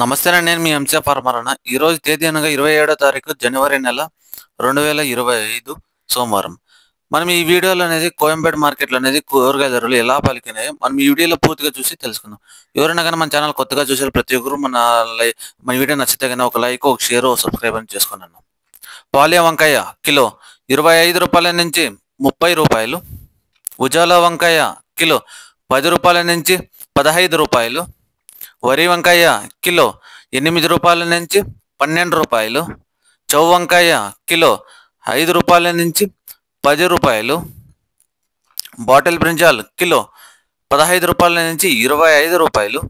నమస్తే అండి. నేను మీ ఎంసీఆర్ ఫార్మర్ అన్న. ఈరోజు తేదీ అనగా 27వ తారీఖు జనవరి నెల 2025 సోమవారం. మనం ఈ వీడియోలో అనేది కోయంబేడు మార్కెట్లో అనేది కూరగాయల ధరలు ఎలా పలికినాయో మనం ఈ వీడియోలో పూర్తిగా చూసి తెలుసుకుందాం. ఎవరైనా కానీ మన ఛానల్ కొత్తగా చూసే ప్రతి ఒక్కరు మన వీడియో నచ్చితే కానీ ఒక లైక్, ఒక షేర్, ఒక సబ్స్క్రైబ్ అని చేసుకున్నాను. పాలియా వంకాయ కిలో 25 రూపాయల నుంచి 30 రూపాయలు. ఉజాలా వంకాయ కిలో 10 రూపాయల నుంచి 15 రూపాయలు. వరి వంకాయ కిలో 8 రూపాయల నుంచి 12 రూపాయలు. చౌ వంకాయ కిలో 5 రూపాయల నుంచి 10 రూపాయలు. బాటిల్ బ్రింజాల్ కిలో 15 రూపాయల నుంచి 25 రూపాయలు.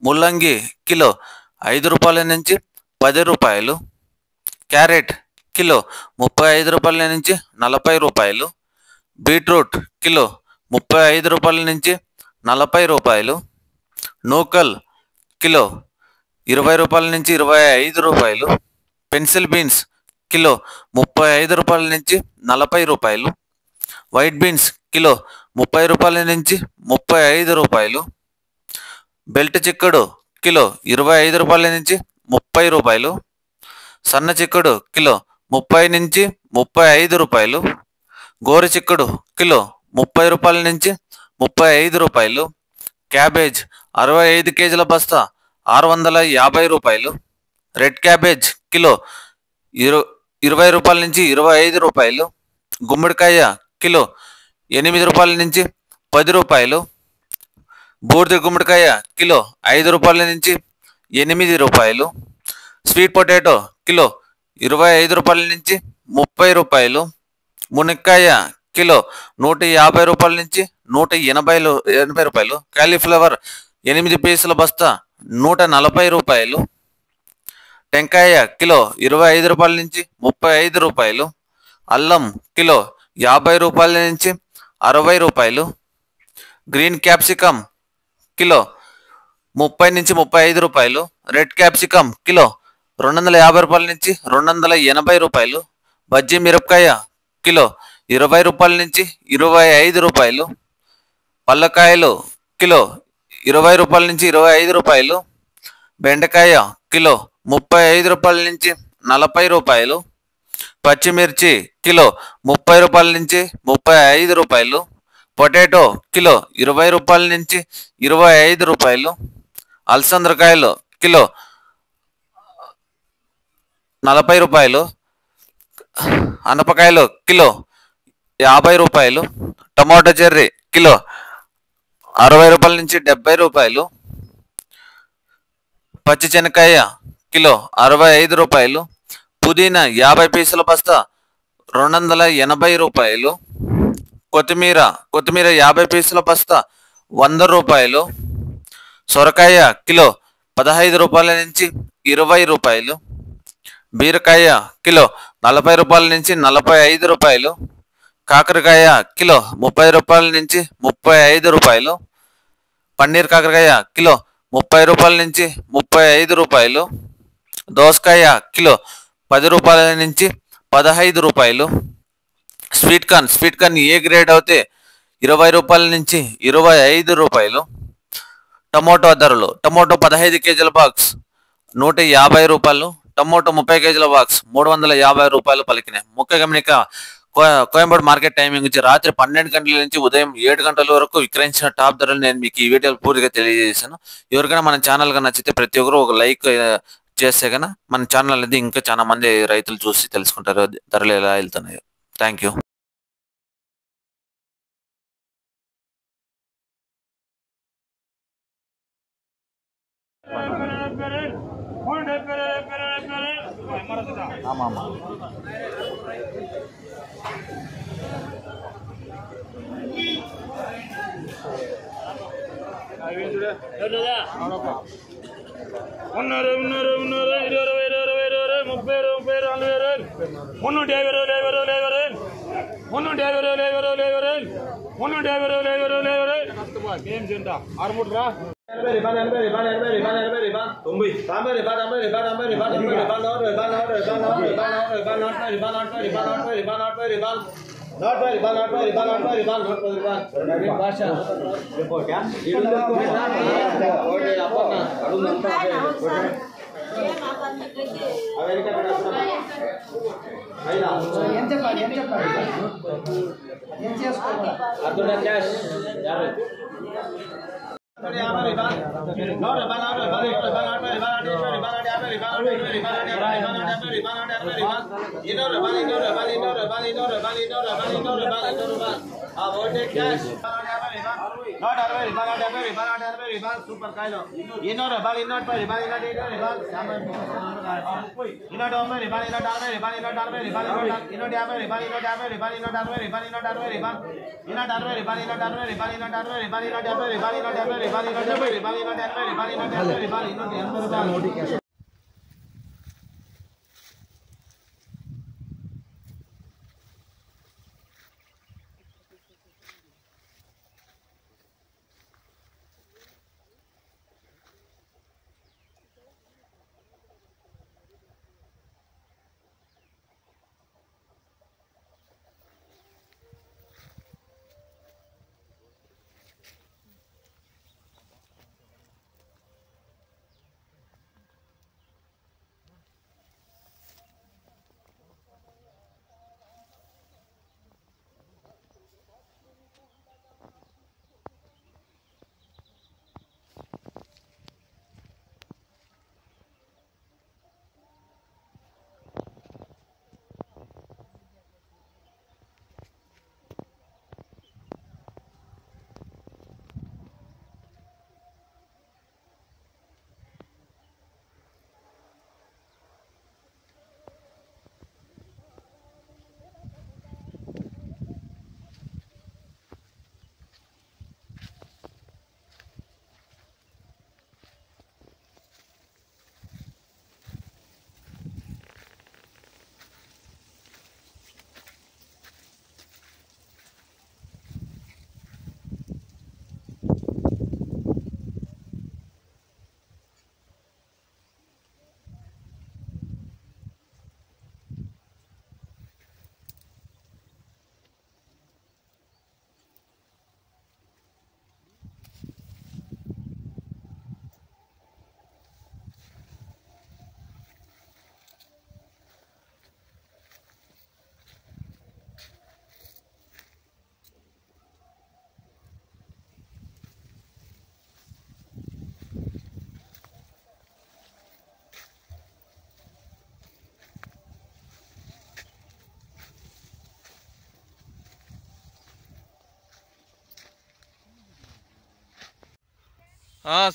ముల్లంగి కిలో 5 రూపాయల నుంచి 10 రూపాయలు. క్యారెట్ కిలో 35 రూపాయల నుంచి 40 రూపాయలు. బీట్రూట్ కిలో 35 రూపాయల నుంచి 40 రూపాయలు. నూకల్ కిలో 20 రూపాయల నుంచి 25 రూపాయలు. పెన్సిల్ బీన్స్ కిలో 35 రూపాయల నుంచి 40 రూపాయలు. వైట్ బీన్స్ కిలో 30 రూపాయల నుంచి 35 రూపాయలు. బెల్ట్ చిక్కుడు కిలో 25 రూపాయల నుంచి 30 రూపాయలు. సన్న చిక్కుడు కిలో 30 నుంచి 35 రూపాయలు. గోరు చిక్కుడు కిలో 30 రూపాయల నుంచి 35 రూపాయలు. క్యాబేజ్ 65 కేజీల బస్తా 650 రూపాయలు. రెడ్ క్యాబేజ్ కిలో 20 రూపాయల నుంచి 25 రూపాయలు. గుమ్మడికాయ కిలో 8 రూపాయల నుంచి 10 రూపాయలు. బూడిద గుమ్మడికాయ కిలో 5 రూపాయల నుంచి 8 రూపాయలు. స్వీట్ పొటాటో కిలో 25 రూపాయల నుంచి 30 రూపాయలు. మునక్కాయ కిలో 150 రూపాయల నుంచి 180 రూపాయలు. కాలీఫ్లవర్ 8 పీసుల బస్తా 140 రూపాయలు. టెంకాయ కిలో 25 రూపాయల నుంచి 35 రూపాయలు. అల్లం కిలో 50 రూపాయల నుంచి 60 రూపాయలు. గ్రీన్ క్యాప్సికమ్ కిలో 30 నుంచి 35 రూపాయలు. రెడ్ క్యాప్సికమ్ కిలో 250 రూపాయల నుంచి 280 రూపాయలు. బజ్జీ మిరపకాయ కిలో 20 రూపాయల నుంచి 25 రూపాయలు. పల్లకాయలు కిలో 20 రూపాయల నుంచి 25 రూపాయలు. బెండకాయ కిలో 35 రూపాయల నుంచి 40 రూపాయలు. పచ్చిమిర్చి కిలో 30 రూపాయల నుంచి 35 రూపాయలు. పొటాటో కిలో 20 రూపాయల నుంచి 25 రూపాయలు. అలసందకాయలు కిలో 40 రూపాయలు. అనపకాయలు కిలో 50 రూపాయలు. టమాటో చెర్రీ కిలో 60 రూపాయల నుంచి 70 రూపాయలు. పచ్చి శనక్కాయ కిలో 65 రూపాయలు. పుదీనా 50 పీసుల బస్తా 280 రూపాయలు. కొత్తిమీర 50 పీసుల బస్తా 100 రూపాయలు. సొరకాయ కిలో 15 రూపాయల నుంచి 20 రూపాయలు. బీరకాయ కిలో 40 రూపాయల నుంచి 45 రూపాయలు. కాకరకాయ కిలో 30 రూపాయల నుంచి 35 రూపాయలు. పన్నీర్ కాకరకాయ కిలో 30 రూపాయల నుంచి 35 రూపాయలు. దోసకాయ కిలో 10 రూపాయల నుంచి 15 రూపాయలు. స్వీట్ కార్న్ ఏ గ్రేడ్ అయితే 20 రూపాయల నుంచి 25 రూపాయలు. టమోటో ధరలు: టమోటో 15 కేజీల బాక్స్ 150 రూపాయలు. టమోటో 30 కేజీల బాక్స్ 350 రూపాయలు పలికినాయి. ముఖ్య గమనిక: కోయంబేడు మార్కెట్ టైమింగ్ నుంచి రాత్రి 12 గంటల నుంచి ఉదయం 7 గంటల వరకు విక్రయించిన టాప్ ధరలు నేను మీకు ఈ వీడియోలో పూర్తిగా తెలియజేశాను. ఎవరికైనా మన ఛానల్ గా నచ్చితే ప్రతి ఒక్కరు ఒక లైక్ చేస్తే కన్నా మన ఛానల్ అనేది ఇంకా చాలా మంది రైతులు చూసి తెలుసుకుంటారు ధరలు ఎలా వెళ్తున్నాయో. Thank you. సూపర్ కాయలు ఇన్నోరు బాల్ ఇన్నోట్ పై ball ఇన్నోట్ ball ఇన్నోట్ ఓమే ball ఇన్నోట్ ఆర్మే ball ఇన్నోట్ ఆర్మే ball ఇన్నోట్ యాభై బాల్ ఇన్నోట్ యాభై ball ఇన్నోట్ ఆర్మే ball ఇన్నోట్ ఆర్మే ball ఇన్నోట్ ఆర్మే ball ఇన్నోట్ ఆర్మే ball ఇన్నోట్ ఆర్మే ball ఇన్నోట్ యాభై బాల్ ఇన్నోట్ యాభై బాల్ ఇన్నోట్ యాభై బాల్ ఇన్నోట్ యాభై బాల్ ఇన్నోట్ యాభై బాల్ ఇన్నోట్ యాభై బాల్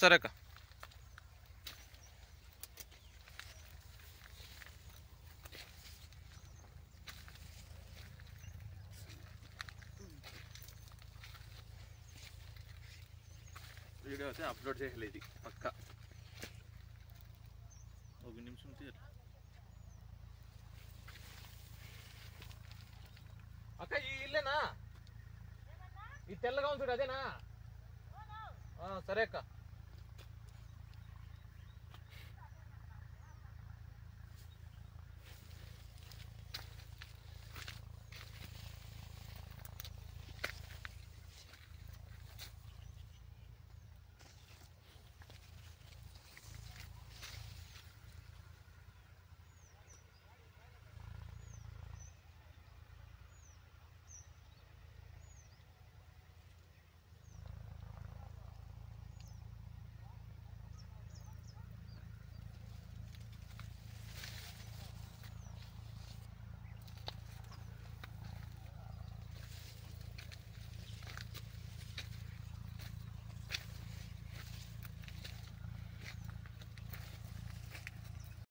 సరే అక్క. వీడియో అయితే అప్లోడ్ చేయలేదు పక్క ఒక నిమిషం అక్క. ఈ ఇల్లేనా? ఈ తెల్లగా ఉంది చూడు అదేనా? సరే అక్క.